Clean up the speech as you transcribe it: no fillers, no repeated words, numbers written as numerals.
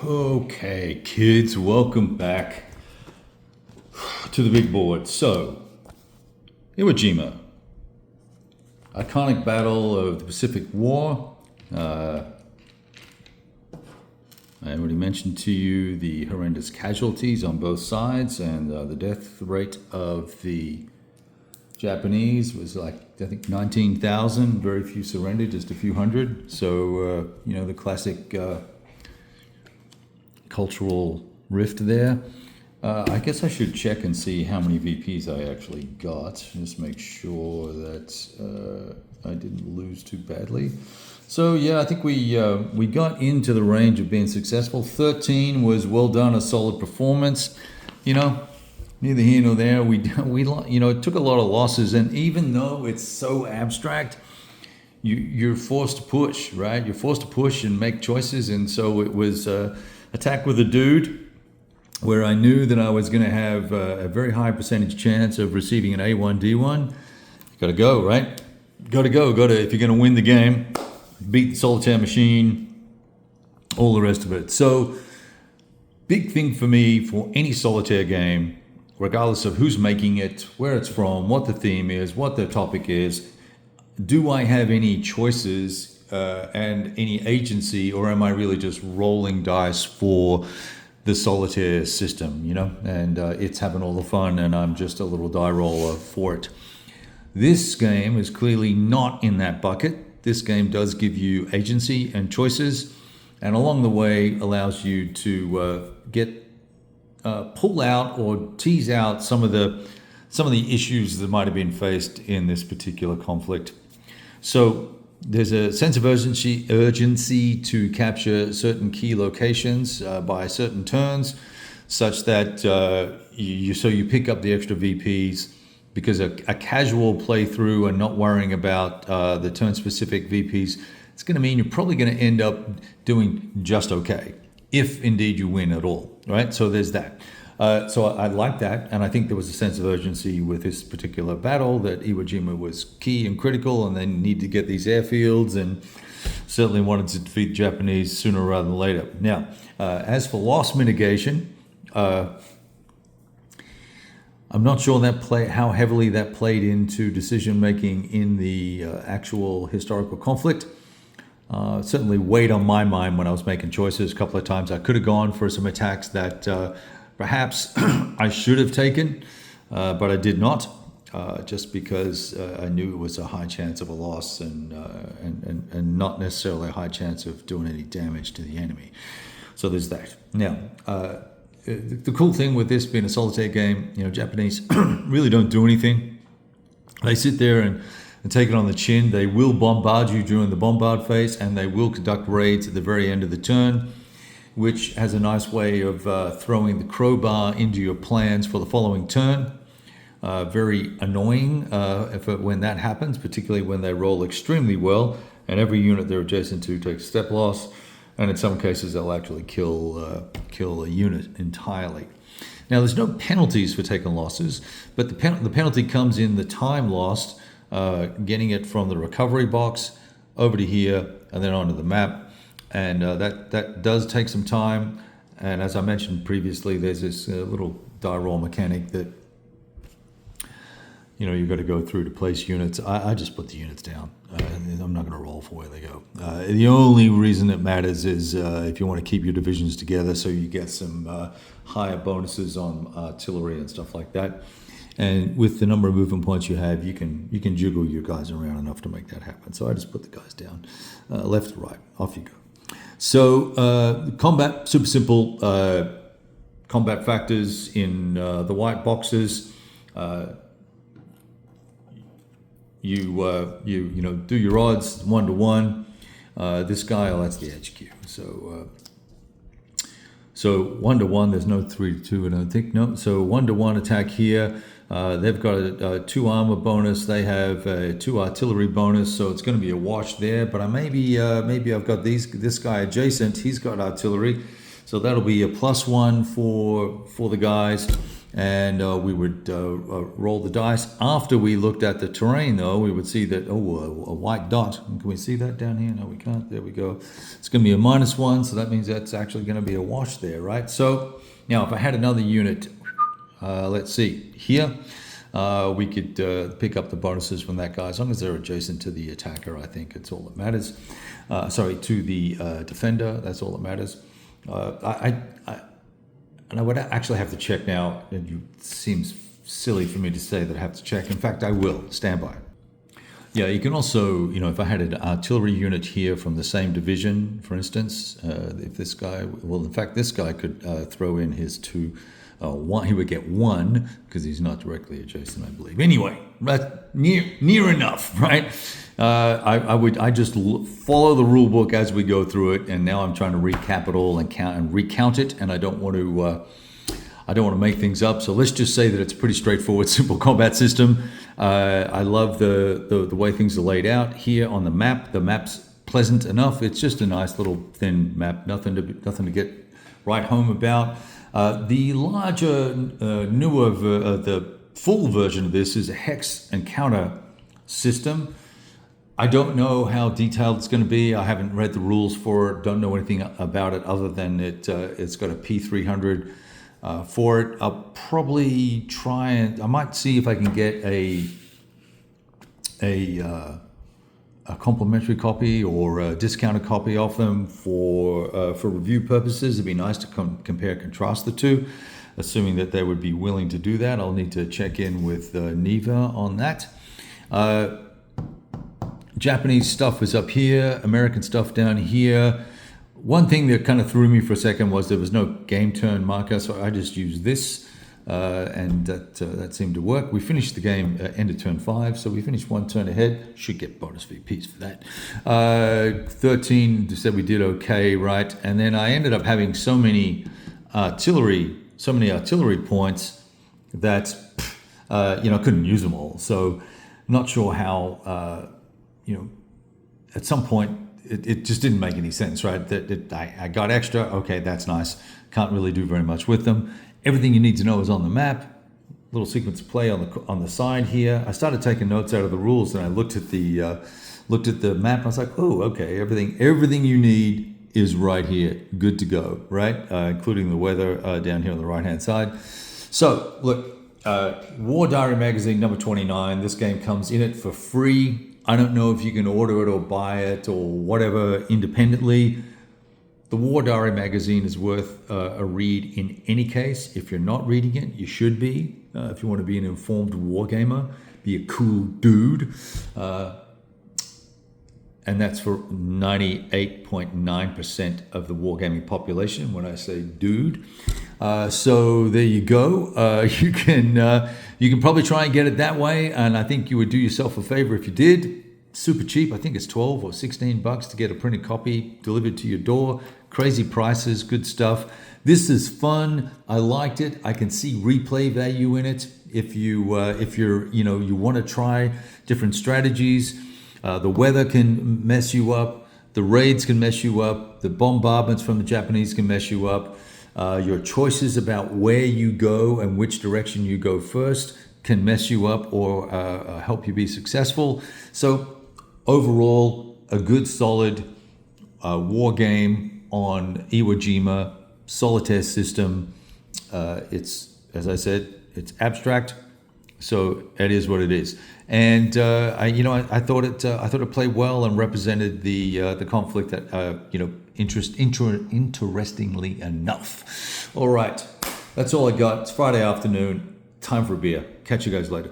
Okay, kids, welcome back to the big board. So, Iwo Jima, iconic battle of the Pacific War. I already mentioned to you the horrendous casualties on both sides, and the death rate of the Japanese was like, I think, 19,000. Very few surrendered, just a few hundred. So, the classic cultural rift there. I guess I should check and see how many VPs I actually got. Just make sure that I didn't lose too badly. So yeah, I think we got into the range of being successful. 13 was well done, a solid performance. Neither here nor there. We it took a lot of losses, and even though it's so abstract, you're forced to push, right? You're forced to push and make choices, and so it was attack with a dude, where I knew that I was going to have a very high percentage chance of receiving an A1, D1. You got to go, right? Got to go. If you're going to win the game, beat the solitaire machine, all the rest of it. So, big thing for me for any solitaire game, regardless of who's making it, where it's from, what the theme is, what the topic is, do I have any choices and any agency, or am I really just rolling dice for the solitaire system, and it's having all the fun, and I'm just a little die roller for it. This game is clearly not in that bucket. This game does give you agency and choices, and along the way allows you to pull out or tease out some of the issues that might have been faced in this particular conflict. So there's a sense of urgency to capture certain key locations by certain turns, such that you pick up the extra VPs, because a casual playthrough and not worrying about the turn-specific VPs, it's going to mean you're probably going to end up doing just okay, if indeed you win at all, right? So there's that. So I like that, and I think there was a sense of urgency with this particular battle, that Iwo Jima was key and critical, and they need to get these airfields, and certainly wanted to defeat the Japanese sooner rather than later. Now, as for loss mitigation, I'm not sure how heavily that played into decision making in the actual historical conflict. Certainly weighed on my mind when I was making choices. A couple of times I could have gone for some attacks that perhaps I should have taken, but I did not, just because I knew it was a high chance of a loss, and not necessarily a high chance of doing any damage to the enemy. So there's that. Now, the cool thing with this being a solitaire game, Japanese really don't do anything. They sit there and take it on the chin. They will bombard you during the bombard phase, and they will conduct raids at the very end of the turn, which has a nice way of throwing the crowbar into your plans for the following turn. Very annoying when that happens, particularly when they roll extremely well, and every unit they're adjacent to takes step loss, and in some cases they'll actually kill a unit entirely. Now, there's no penalties for taking losses, but the penalty comes in the time lost, getting it from the recovery box over to here and then onto the map. And that does take some time. And as I mentioned previously, there's this little die roll mechanic that you've got to go through to place units. I just put the units down. I'm not going to roll for where they go. The only reason it matters is if you want to keep your divisions together, so you get some higher bonuses on artillery and stuff like that. And with the number of movement points you have, you can jiggle your guys around enough to make that happen. So I just put the guys down, left to right, off you go. So combat, super simple. Combat factors in the white boxes. You do your odds 1-to-1. This guy, that's the HQ. So 1-to-1. There's no 3-to-2. I don't think. No. So 1-to-1 attack here. They've got a 2 armor bonus. They have a 2 artillery bonus, so it's going to be a wash there. But maybe I've got this guy adjacent. He's got artillery, so that'll be a +1 for the guys. and we would roll the dice. After we looked at the terrain, though, we would see that, a white dot. Can we see that down here? No, we can't. There we go. It's going to be a -1, so that means that's actually going to be a wash there, right? So now if I had another unit, let's see, here, we could pick up the bonuses from that guy, as long as they're adjacent to the attacker. I think it's all that matters. Sorry, to the defender, that's all that matters. And I would actually have to check now. It seems silly for me to say that I have to check. In fact, I will. Stand by. Yeah, you can also, if I had an artillery unit here from the same division, for instance, if this guy, well, in fact, this guy could throw in his two. One, he would get 1 because he's not directly adjacent, I believe. Anyway, but near enough, right? I just follow the rule book as we go through it, and now I'm trying to recap it all and recount it, and I don't want to make things up. So let's just say that it's a pretty straightforward, simple combat system. I love the way things are laid out here on the map. The map's pleasant enough. It's just a nice little thin map, nothing to get right home about. The larger, newer, the full version of this is a hex and counter system. I don't know how detailed it's going to be. I haven't read the rules for it. Don't know anything about it other than it's got a P300 for it. I'll probably I might see if I can get a complimentary copy or a discounted copy of them for review purposes. It'd be nice to compare and contrast the two, assuming that they would be willing to do that. I'll need to check in with Neva on that. Japanese stuff is up here, American stuff down here. One thing that kind of threw me for a second was there was no game turn marker, so I just used this. And that seemed to work. We finished the game end of turn 5, so we finished 1 turn ahead. Should get bonus VPs for that. 13 said we did okay, right? And then I ended up having so many artillery points that I couldn't use them all. So not sure how at some point it just didn't make any sense, right? I got extra. Okay, that's nice. Can't really do very much with them. Everything you need to know is on the map. Little sequence of play on the side here. I started taking notes out of the rules, and I looked at the map. And I was like, oh, okay, everything you need is right here, good to go, right? Including the weather down here on the right-hand side. So look, War Diary Magazine number 29. This game comes in it for free. I don't know if you can order it or buy it or whatever independently. The War Diary magazine is worth a read in any case. If you're not reading it, you should be. If you want to be an informed wargamer, be a cool dude. And that's for 98.9% of the wargaming population when I say dude. So there you go. You can probably try and get it that way, and I think you would do yourself a favor if you did. Super cheap. I think it's $12 or $16 to get a printed copy delivered to your door. Crazy prices, good stuff. This is fun. I liked it. I can see replay value in it. If you want to try different strategies, the weather can mess you up. The raids can mess you up. The bombardments from the Japanese can mess you up. Your choices about where you go and which direction you go first can mess you up or help you be successful. So overall, a good solid war game on Iwo Jima, solitaire system. It's, as I said, it's abstract, so it is what it is. And I thought it played well and represented the conflict that interestingly enough. All right, that's all I got. It's Friday afternoon. Time for a beer. Catch you guys later.